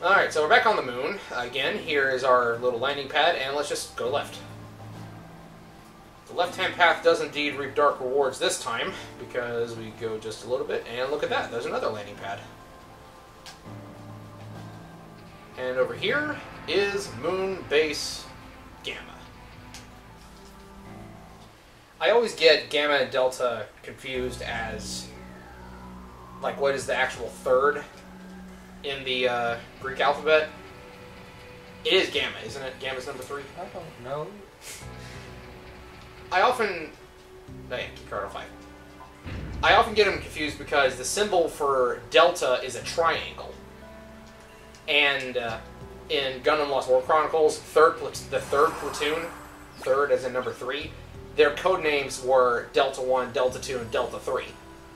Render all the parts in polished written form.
Alright, so we're back on the moon. Again, here is our little landing pad, and let's just go left. The left-hand path does indeed reap dark rewards this time, because we go just a little bit, and look at that, there's another landing pad. And over here is Moon Base Gamma. I always get Gamma and Delta confused as, like, what is the actual third in the Greek alphabet? It is Gamma, isn't it? Gamma's number 3? I don't know. I often... Oh yeah, key card 5. I often get them confused because the symbol for Delta is a triangle. And in Gundam Lost War Chronicles, the third platoon, third as in number 3, their code names were Delta 1, Delta 2, and Delta 3.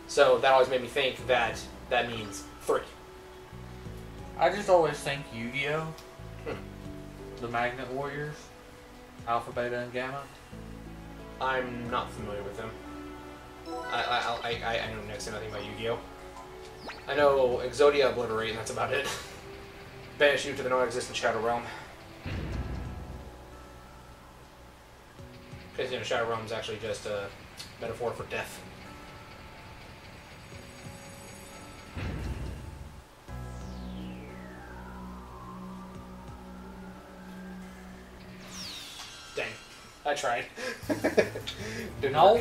So that always made me think that that means 3. I just always think Yu-Gi-Oh! The Magnet Warriors, Alpha, Beta, and Gamma. I'm not familiar with them. I know next to nothing about Yu-Gi-Oh! I know Exodia Obliterate, and that's about it. Banish you to the non-existent Shadow Realm. Because, you know, Shadow Realm is actually just a metaphor for death. Dang. I tried. No.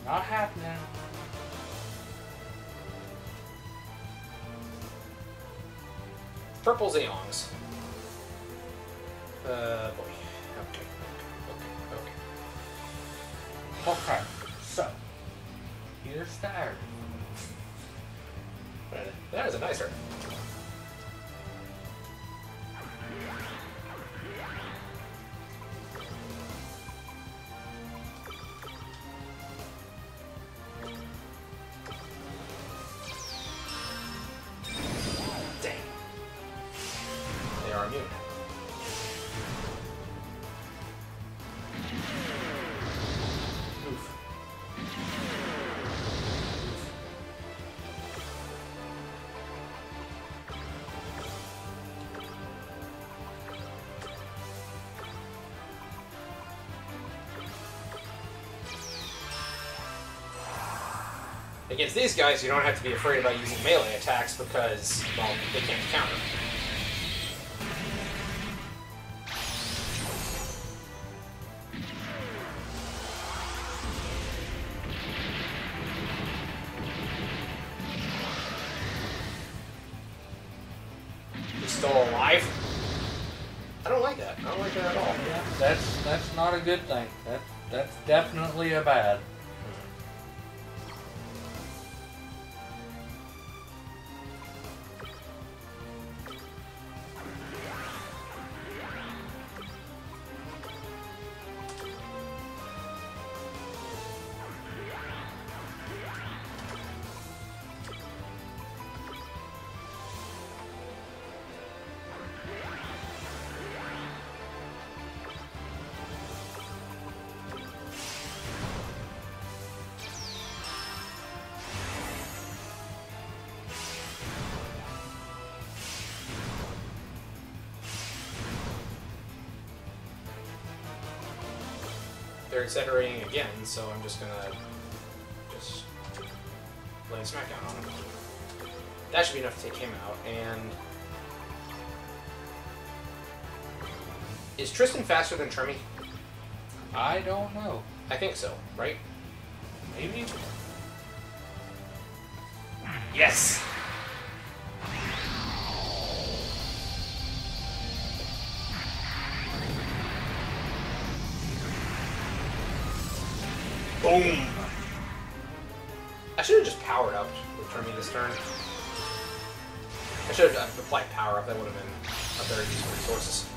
Not happening. Purple Zeongs. Boy. Okay, so here's the area. That is a nice art. Dang. They are immune. Against these guys, you don't have to be afraid about using melee attacks because, well, they can't counter. He's still alive? I don't like that. I don't like that at all. Yeah, that's not a good thing. That's definitely a bad. They're incinerating again, so I'm just gonna lay a smackdown on him. That should be enough to take him out. And is Tristan faster than Tremmy? I don't know. I think so, right? Maybe. Yes. Boom! I should have just powered up with Tremmy this turn. I should have applied power up, that would have been a better use of resources.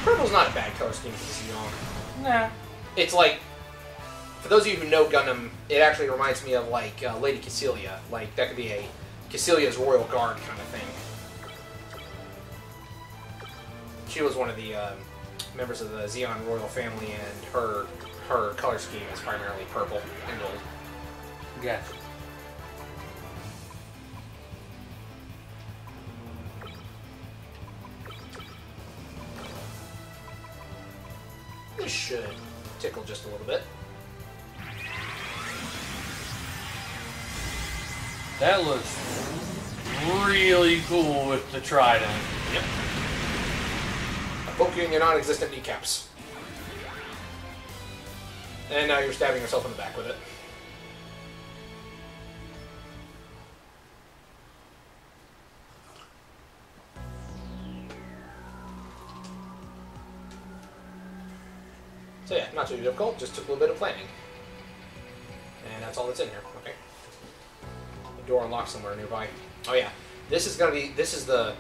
Purple's not a bad color scheme for Zeong. Nah. It's like, for those of you who know Gundam, it actually reminds me of, like, Lady Cassilia. Like, that could be a Cassilia's Royal Guard kind of thing. She was one of the members of the Xeon royal family, and her color scheme is primarily purple and gold. Yes. This should tickle just a little bit. That looks really cool with the trident. Yep. Poking your non-existent kneecaps. And now you're stabbing yourself in the back with it. So yeah, not too difficult, just took a little bit of planning. And that's all that's in here, okay. The door unlocks somewhere nearby. Oh yeah, this is the...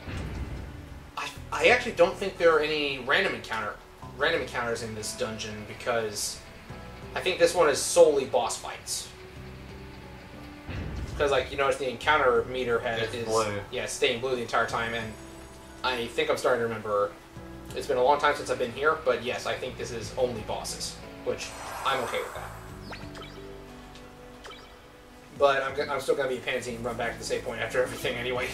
I actually don't think there are any random encounters in this dungeon, because I think this one is solely boss fights. Because, like, you notice the encounter meter is staying blue the entire time, and I think I'm starting to remember. It's been a long time since I've been here, but yes, I think this is only bosses, which I'm okay with that. But I'm still going to be a pansy and run back to the save point after everything anyway.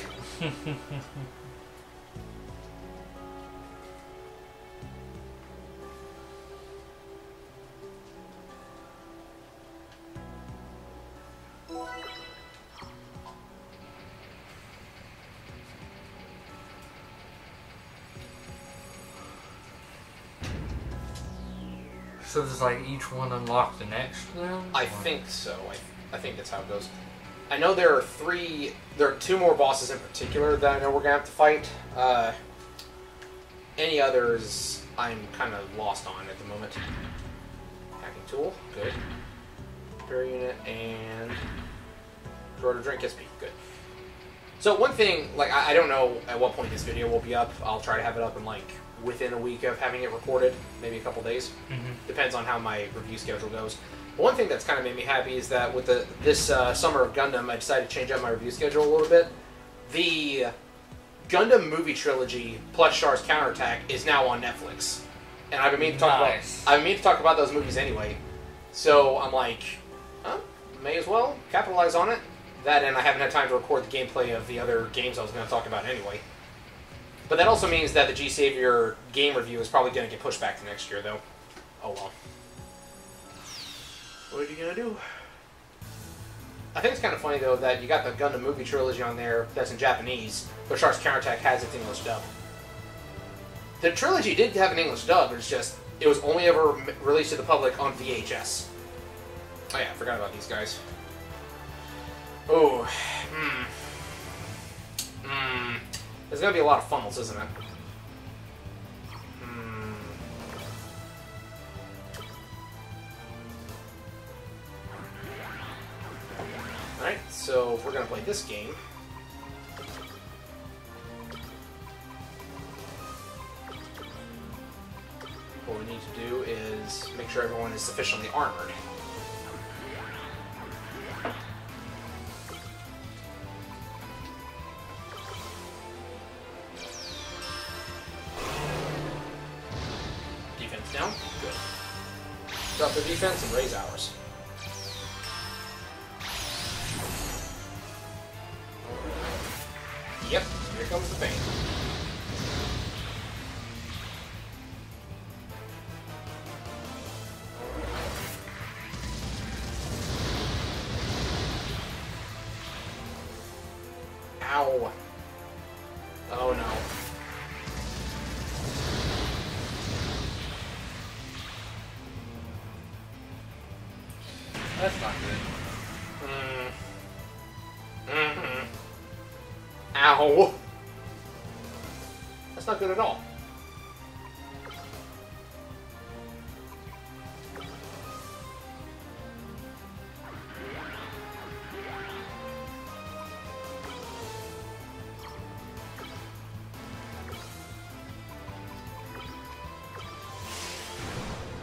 So does like each one unlock the next then? I think so. I think that's how it goes. I know there are two more bosses in particular that I know we're gonna have to fight. Any others I'm kind of lost on at the moment. Hacking tool, good. Repair unit and drawer to drink SP, good. So one thing, like I don't know at what point this video will be up. I'll try to have it up in like within a week of having it recorded, maybe a couple days. Depends on how my review schedule goes. But one thing that's kind of made me happy is that with this summer of Gundam, I decided to change up my review schedule a little bit. The Gundam movie trilogy plus Char's Counterattack is now on Netflix, and I've been meaning to talk about those movies anyway. So I'm like, may as well capitalize on it. That, and I haven't had time to record the gameplay of the other games I was going to talk about anyway. But that also means that the G-Savior game review is probably going to get pushed back to next year, though. Oh well. What are you going to do? I think it's kind of funny, though, that you got the Gundam movie trilogy on there that's in Japanese, but Char's Counterattack has its English dub. The trilogy did have an English dub, it's just, it was only ever released to the public on VHS. Oh yeah, I forgot about these guys. Oh, There's going to be a lot of funnels, isn't it? Alright, so we're going to play this game. What we need to do is make sure everyone is sufficiently armored. Down? Good. Drop their defense and raise ours. Yep, here comes the pain. Ow. Oh no. That's not good. Ow. That's not good at all.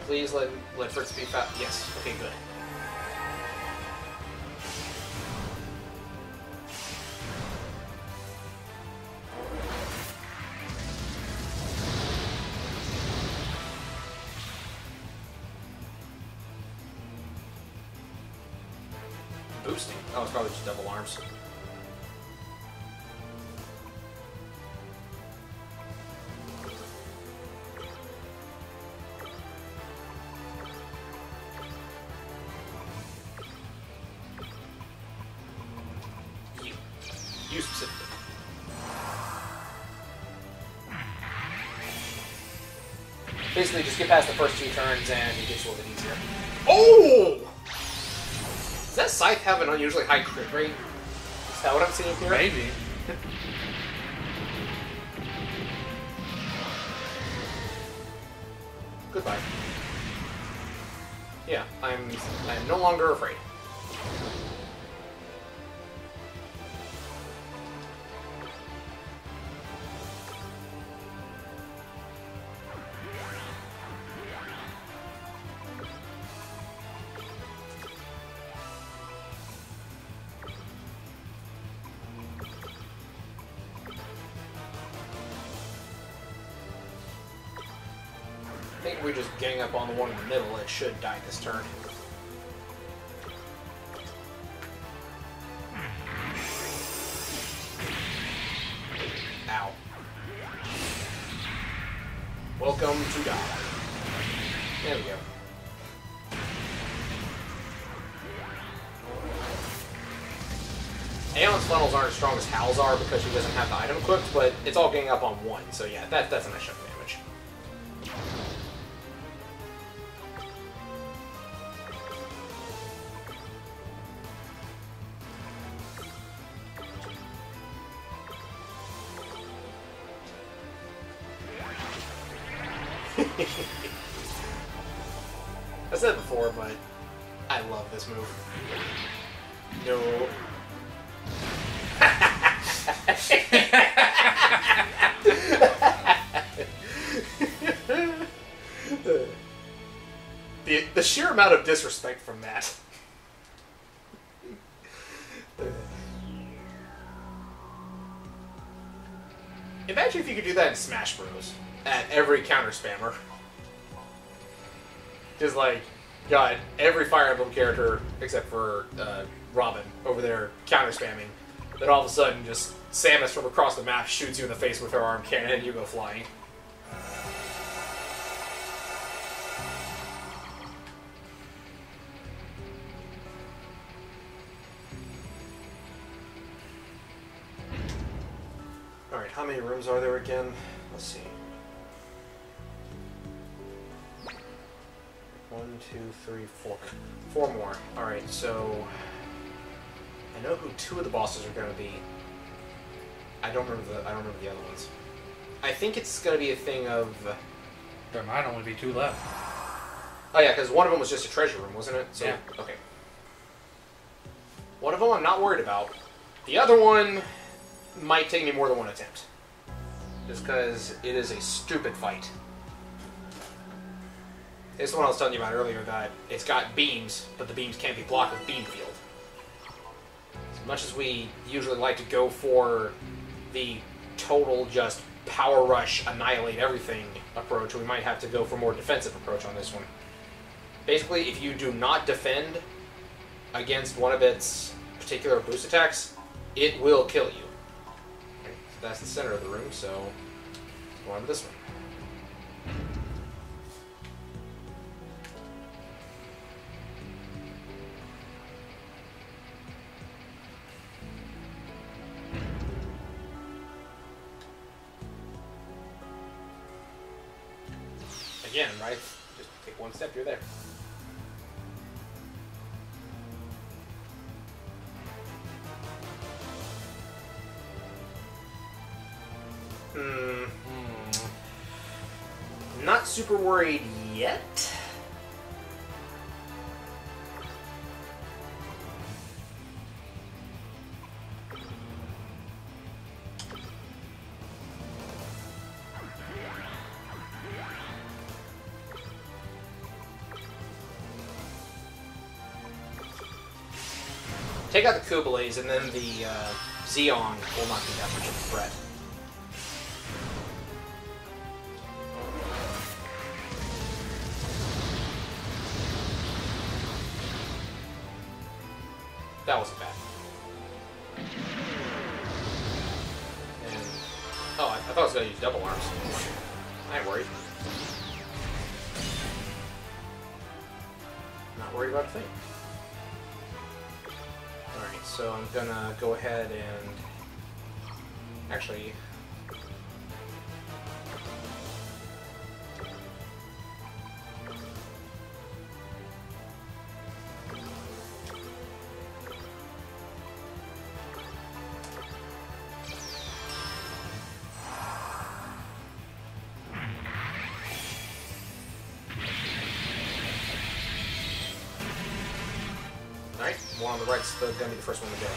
Please let Fritz be fat. Yes. Okay, good. boosting? Oh, it's probably just double arms. You specifically. Basically, just get past the first 2 turns and it gets a little bit easier. Oh! Does that Scythe have an unusually high crit rate? Is that what I'm seeing here? Maybe. Goodbye. Yeah, I'm no longer afraid. I think if we just gang up on the one in the middle, it should die this turn. Ow. Welcome to die. There we go. Aeon's funnels aren't as strong as Hal's are because she doesn't have the item equipped, but it's all ganging up on 1, so yeah, that's a nice chunk of damage. I said it before, but I love this move. No. The sheer amount of disrespect from that. Imagine if you could do that in Smash Bros. At every counter spammer. Just like, God, every Fire Emblem character, except for Robin, over there counter spamming. Then all of a sudden, just Samus from across the map shoots you in the face with her arm cannon and you go flying. Alright, how many rooms are there again? Let's see. 1, 2, 3, 4. 4 more. Alright, so I know who 2 of the bosses are gonna be. I don't remember the other ones. I think it's gonna be a thing of There might only be 2 left. oh yeah, because one of them was just a treasure room, wasn't it? So, yeah. Okay. One of them I'm not worried about. The other one might take me more than one attempt. Just because it is a stupid fight. It's the one I was telling you about earlier, that it's got beams, but the beams can't be blocked with beam field. As much as we usually like to go for the total just power rush, annihilate everything approach, we might have to go for a more defensive approach on this one. Basically, if you do not defend against one of its particular boost attacks, it will kill you. Okay, so that's the center of the room, so let's go on to this one. Again, right? Just take one step, you're there. Not super worried yet. Take out the Kubelas, and then the Xeon will not be that much of a threat. that wasn't bad. And, oh, I thought I was going to use double arms. I ain't worried. Not worried about a thing. Alright, so I'm gonna go ahead and actually... Alright, one on the right's gonna be the first one to go.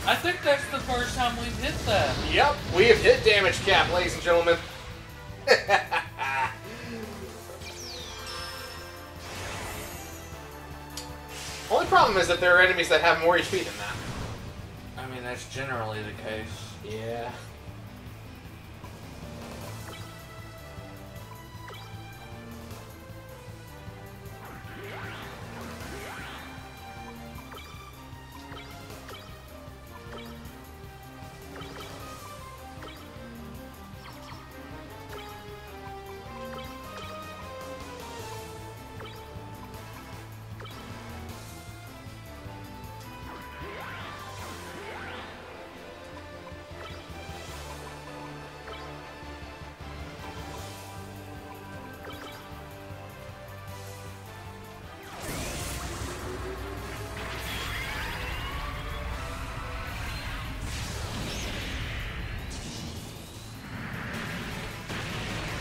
I think that's the first time we've hit that. Yep, we have hit damage cap, ladies and gentlemen. Only problem is that there are enemies that have more HP than that. I mean, that's generally the case. Yeah.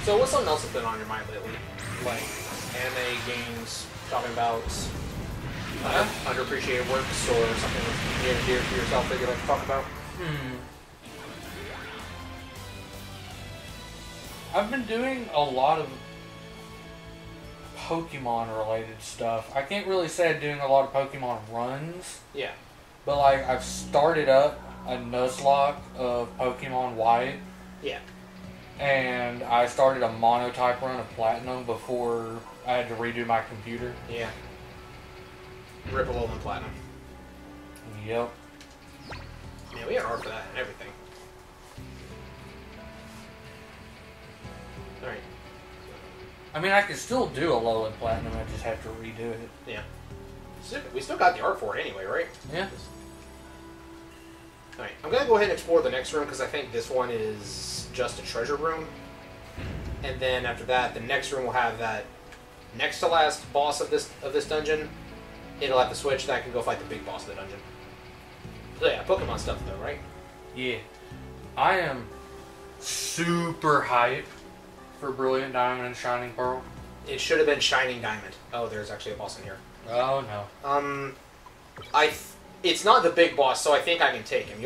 So what's something else that's been on your mind lately? Like anime, games, talking about underappreciated works, or something that's near and dear to yourself that you'd like to talk about? I've been doing a lot of Pokemon-related stuff. I can't really say I'm doing a lot of Pokemon runs. Yeah. But, like, I've started up a Nuzlocke of Pokemon White. Yeah. And I started a monotype run of Platinum before I had to redo my computer. Yeah. Rip a little in Platinum. Yep. Yeah, we had art for that and everything. Alright. I mean, I can still do a low in Platinum, I just have to redo it. Yeah. We still got the art for it anyway, right? Yeah. Alright, I'm gonna go ahead and explore the next room because I think this one is just a treasure room. And then after that, the next room will have that next to last boss of this dungeon. It'll have to switch, that can go fight the big boss of the dungeon. So yeah, Pokemon stuff though, right? Yeah. I am super hyped for Brilliant Diamond and Shining Pearl. It should have been Shining Diamond. Oh, there's actually a boss in here. Oh no. It's not the big boss, so I think I can take him.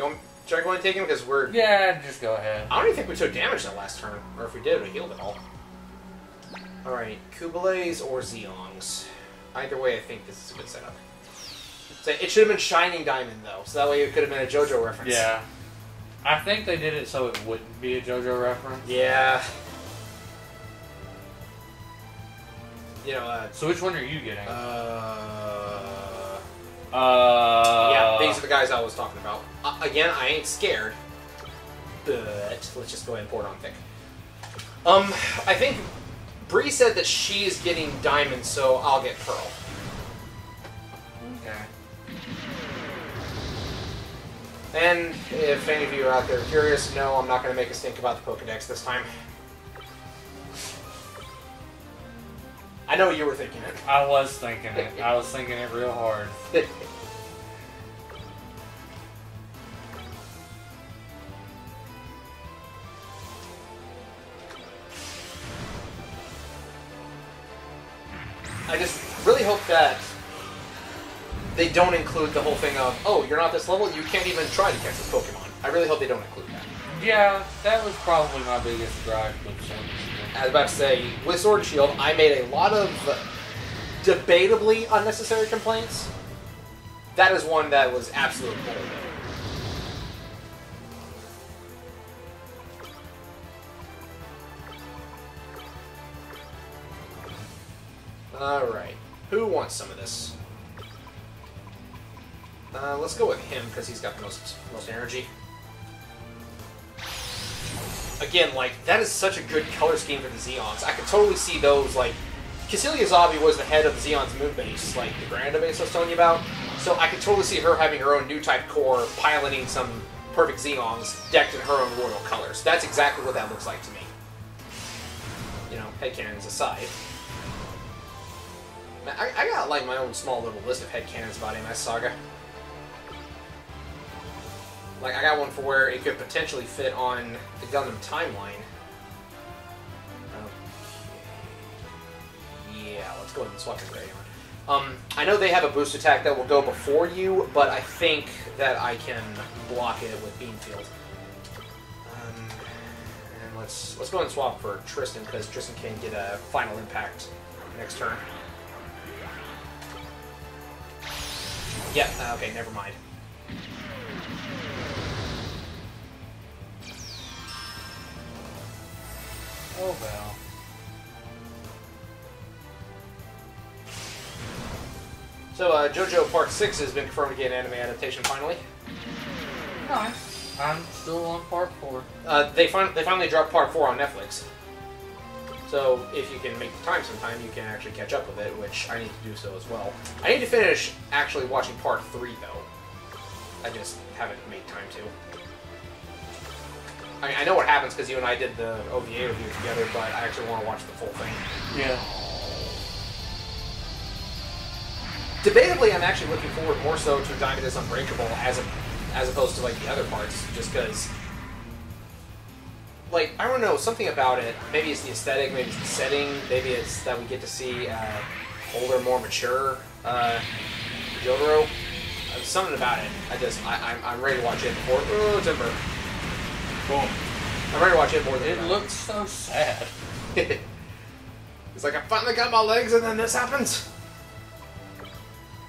Should I go ahead and take him? Because we're... Yeah, just go ahead. I don't even think we took damage that last turn. Or if we did, we healed it all. Alright, Kubalays or Zeongs. Either way, I think this is a good setup. So it should have been Shining Diamond, though. So that way it could have been a JoJo reference. Yeah. I think they did it so it wouldn't be a JoJo reference. Yeah. You know, So which one are you getting? Yeah, these are the guys I was talking about. Again, I ain't scared. But let's just go ahead and pour it on thick. I think Bree said that she's getting Diamond, so I'll get Pearl. Okay. And if any of you are out there curious, no, I'm not going to make a stink about the Pokedex this time. I know you were thinking it. I was thinking it. I was thinking it real hard. they don't include the whole thing of, oh, you're not this level, you can't even try to catch this Pokemon. I really hope they don't include that. Yeah, that was probably my biggest gripe with Sword and Shield. I was about to say, with Sword and Shield, I made a lot of debatably unnecessary complaints. That is one that was absolute bull. Alright. Who wants some of this? Let's go with him, because he's got the most energy. Again, like, that is such a good color scheme for the Zeons. I could totally see those, like... Cassilia Zabi was the head of Zeon's moon base, like the Granada base I was telling you about. So I could totally see her having her own new type core, piloting some perfect Zeons, decked in her own royal colors. That's exactly what that looks like to me. You know, headcanons aside. Man, I got, like, my own small little list of headcanons about MS Saga. Like, I got one for where it could potentially fit on the Gundam timeline. Okay. Yeah, let's go ahead and swap it right on. I know they have a boost attack that will go before you, but I think that I can block it with Beam Field. And let's go ahead and swap for Tristan, because Tristan can get a final impact next turn. Yep, okay, never mind. Oh, well. So, JoJo Part 6 has been confirmed to get an anime adaptation finally. Nice. I'm still on Part 4. They finally dropped Part 4 on Netflix. So, if you can make the time sometime, you can actually catch up with it, which I need to do so as well. I need to finish actually watching Part 3, though. I just haven't made time to. I mean, I know what happens because you and I did the OVA review together, but I actually want to watch the full thing. Yeah. Debatably, I'm actually looking forward more so to Diamond is Unbreakable as opposed to, like, the other parts, just because, like, I don't know, something about it. Maybe it's the aesthetic, maybe it's the setting, maybe it's that we get to see older, more mature Jotaro. Something about it. I'm ready to watch it before. Oh, timber. Cool. I'm ready to watch it more than it looks so sad. It's like I finally got my legs, and then this happens.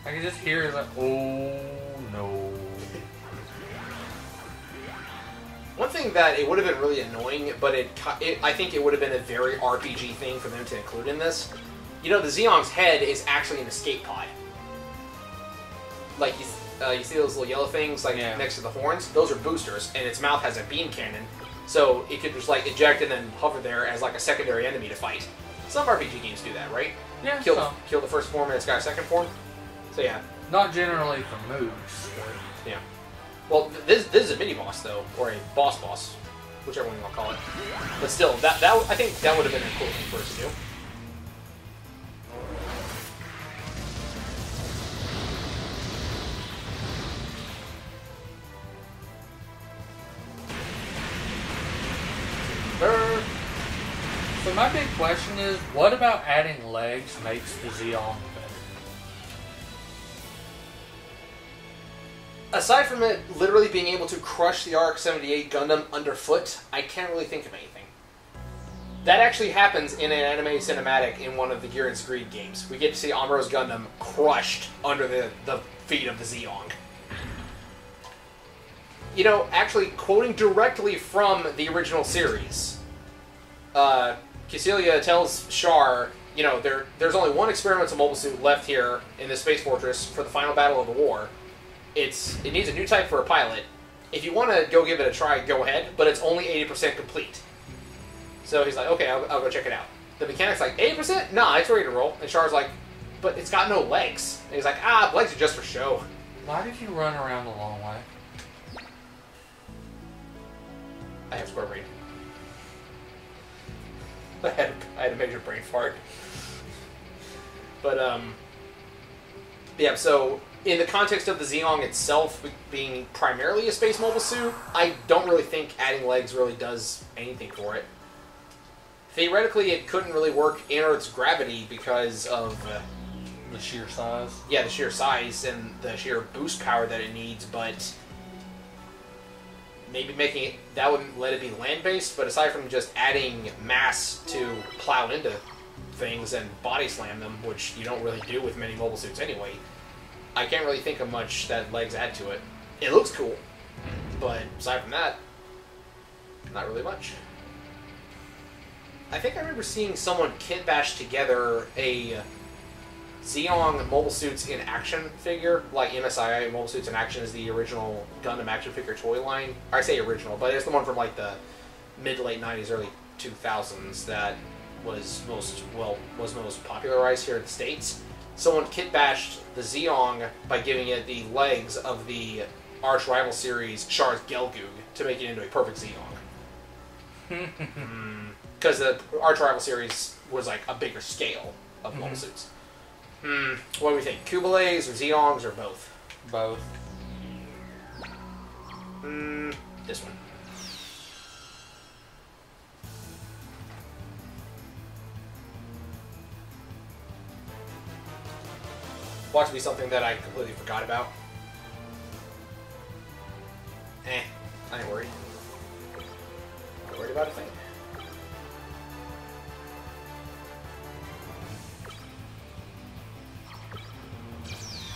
I can just hear it like, oh no. One thing that it would have been really annoying, but I think it would have been a very RPG thing for them to include in this. You know, the Zeong's head is actually an escape pod. Like, you see those little yellow things, like, next to the horns? Those are boosters, and its mouth has a beam cannon, so it could just, like, eject and then hover there as, like, a secondary enemy to fight. Some RPG games do that, right? Yeah, Kill the first form and it's got a second form? So, yeah. Not generally for moves. But... Yeah. Well, this is a mini-boss, though, or a boss, whichever one you want to call it. But still, I think that would have been a cool thing for us to do. So my big question is, what about adding legs makes the Zeon better? Aside from it literally being able to crush the RX-78 Gundam underfoot, I can't really think of anything. That actually happens in an anime cinematic in one of the Gear and Screed games. We get to see Amuro's Gundam crushed under the feet of the Zeong. You know, actually, quoting directly from the original series, Cassilia tells Char, you know, there's only one experimental mobile suit left here in this space fortress for the final battle of the war. It needs a new type for a pilot. If you want to go give it a try, go ahead, but it's only 80% complete. So he's like, okay, I'll go check it out. The mechanic's like, 80%? Nah, it's ready to roll. And Char's like, but it's got no legs. And he's like, legs are just for show. Why did you run around a long way? I have square brain. I had a major brain fart. But, yeah, so in the context of the Zeong itself being primarily a space mobile suit, I don't really think adding legs really does anything for it. Theoretically, it couldn't really work in Earth's gravity because of The sheer size. Yeah, the sheer size and the sheer boost power that it needs, but maybe making it, that wouldn't let it be land-based, but aside from just adding mass to plow into things and body slam them, which you don't really do with many mobile suits anyway, I can't really think of much that legs add to it. It looks cool, but aside from that, not really much. I think I remember seeing someone kit bash together a Zeong Mobile Suits in Action figure, like MSIA Mobile Suits in Action is the original Gundam action figure toy line. I say original, but it's the one from like the mid to late 90s, early 2000s that was most popularized here in the States. Someone kit bashed the Zeong by giving it the legs of the arch rival series Char's Gelgoog to make it into a perfect Zeong. Because the arch rival series was like a bigger scale of mobile suits. What do we think? Kubeles or Zeongs or both? Both. This one. Watch me something that I completely forgot about. I ain't worried. Not worried about a thing.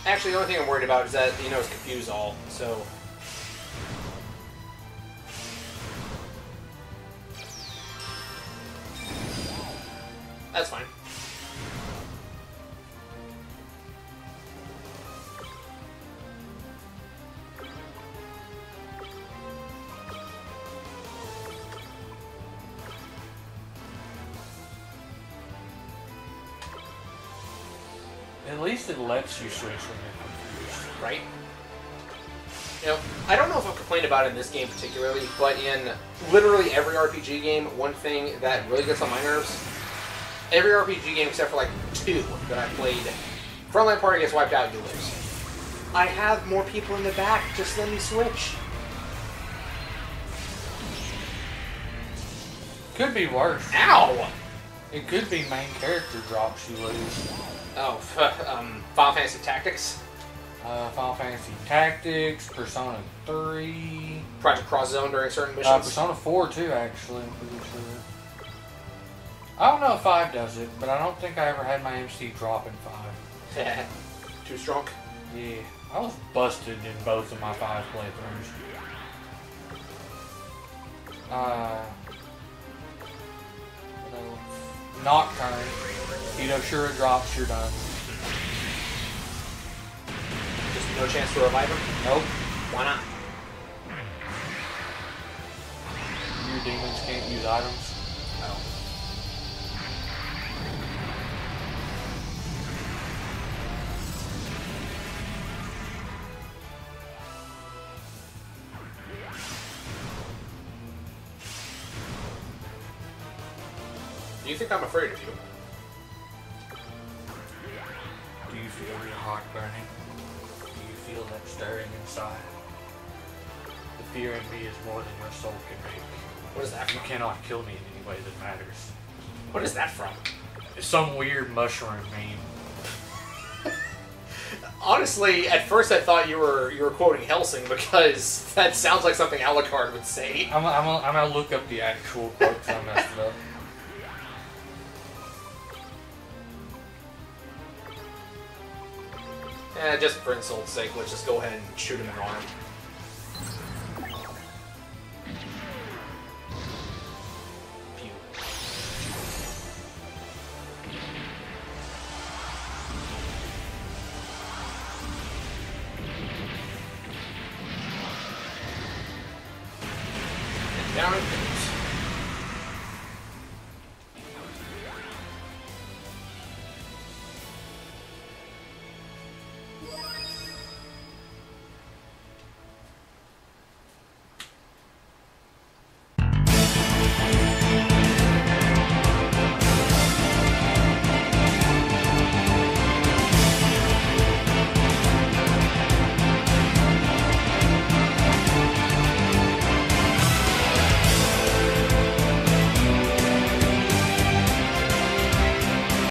Actually, the only thing I'm worried about is that, it's confuse all, so... That's fine. At least it lets you switch when you're confused. Right? I don't know if I've complained about it in this game particularly, but in literally every RPG game, one thing that really gets on my nerves, every RPG game except for like 2 that I played, frontline party gets wiped out and you lose. I have more people in the back, just let me switch. Could be worse. Ow! It could be main character drops you lose. Oh, Final Fantasy Tactics? Final Fantasy Tactics, Persona 3... Project Cross Zone during certain missions? Persona 4 too, actually, I'm pretty sure. I don't know if 5 does it, but I don't think I ever had my MC drop in 5. Too strong? Yeah, I was busted in both of my 5 playthroughs. Nocturne. Shura drops, you're done. Just no chance to revive him? Nope. Why not? Your demons can't use items. No. Do you think I'm afraid of you? Do you feel your heart burning? Do you feel that stirring inside? The fear in me is more than your soul can make. What is that You from? cannot kill me in any way that matters. What is that from? It's some weird mushroom meme. Honestly, at first I thought you were quoting Helsing because that sounds like something Alucard would say. I'm gonna look up the actual quote because I messed it up. Just for insult's sake, let's just go ahead and shoot him in the arm. Pew. Down.